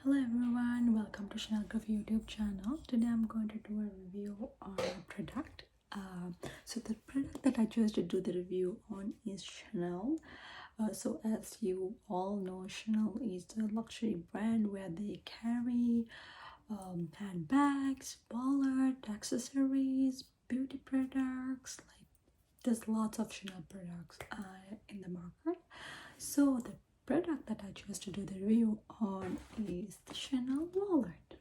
Hello everyone, welcome to Shenelgraphy YouTube channel. Today I'm going to do a review on a product. So the product that I chose to do the review on is Chanel. So as you all know, Chanel is the luxury brand where they carry handbags, wallet, accessories, beauty products. Like there's lots of Chanel products in the market. So the product that I chose to do the review on is the Chanel wallet.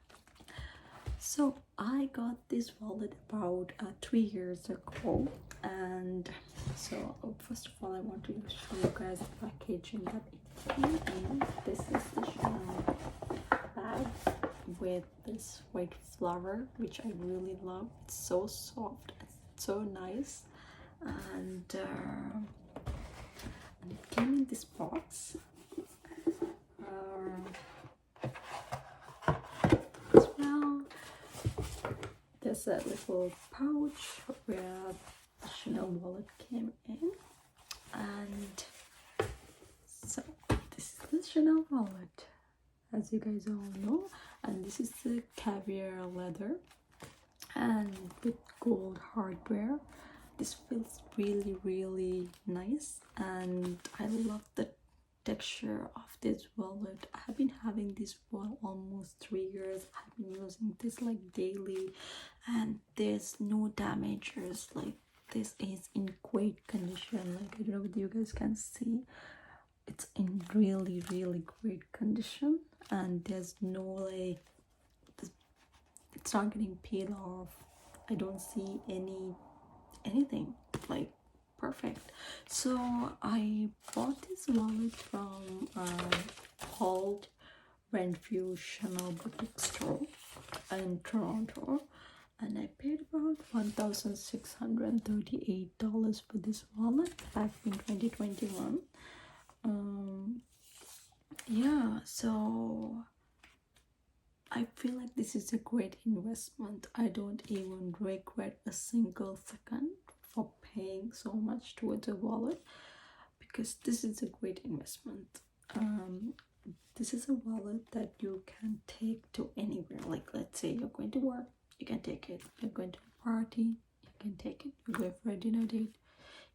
So I got this wallet about 3 years ago, and so first of all I want to show you guys the packaging that it came in. This is the Chanel bag with this white flower, which I really love. It's so soft, it's so nice, and it came in this box. As well, there's a little pouch where the Chanel wallet came in, and so this is the Chanel wallet, as you guys all know, and this is the caviar leather and with gold hardware. This feels really nice, and I love the texture of this wallet. I have been having this for almost 3 years. I've been using this like daily, and there's no damages. Like this is in great condition. Like I don't know if you guys can see, it's in really great condition, and there's no like it's not getting peeled off. I don't see anything. Like perfect. So I bought this wallet from called Renfrew Chanel boutique store in Toronto, and I paid about $1,638 for this wallet back in 2021. Yeah, so I feel like this is a great investment. I don't even regret a single second for paying so much towards a wallet, because this is a great investment. This is a wallet that you can take to anywhere. Like let's say you're going to work, you can take it. You're going to a party, you can take it. You're going for a dinner date,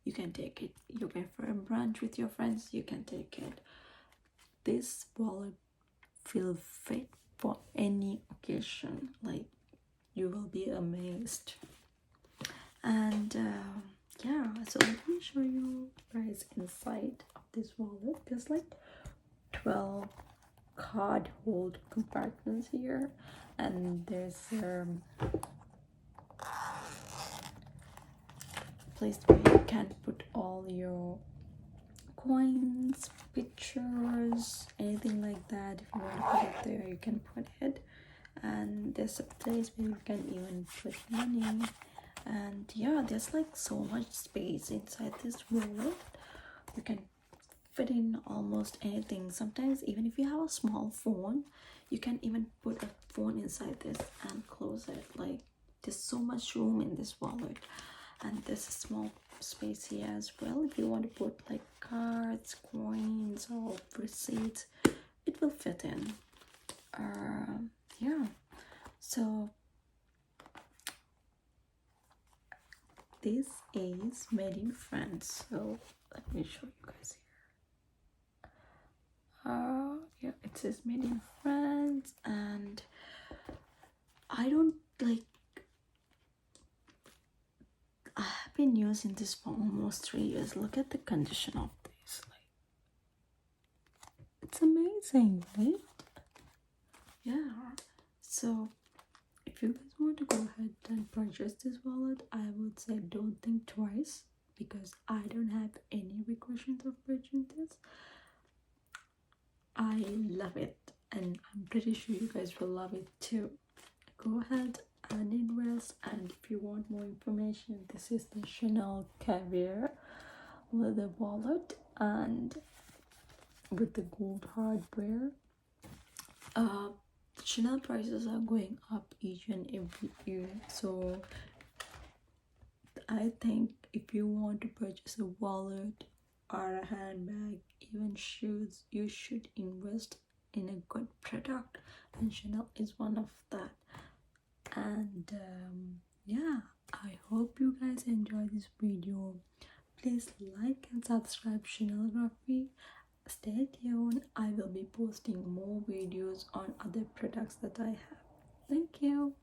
you can take it. You're going for a brunch with your friends, you can take it. This wallet feels fit for any occasion. Like you will be amazed. And yeah, so let me show you guys inside of this wallet. There's like 12 card hold compartments here, and there's place where you can put all your coins, pictures, anything like that. If you want to put it there, you can put it. And there's a place where you can even put money. And yeah, there's like so much space inside this wallet. You can fit in almost anything. Sometimes even if you have a small phone, you can even put a phone inside this and close it. Like there's so much room in this wallet, and there's a small space here as well. If you want to put like cards, coins, or receipts, it will fit in. Yeah, so this is made in France. So let me show you guys here. Yeah, it says made in France, and I don't like, I have been using this for almost 3 years. Look at the condition of this. Like it's amazing, right? Yeah, so if you guys want to go ahead and purchase this wallet, I would say don't think twice, because I don't have any repercussions of purchasing this. I love it, and I'm pretty sure you guys will love it too. Go ahead and invest. And if you want more information, this is the Chanel Caviar leather wallet, and with the gold hardware. Chanel prices are going up each and every year, so I think if you want to purchase a wallet or a handbag, even shoes, you should invest in a good product, and Chanel is one of that. And yeah, I hope you guys enjoy this video. Please like and subscribe Shenelgraphy. Stay tuned, I will be posting more videos on other products that I have. Thank you.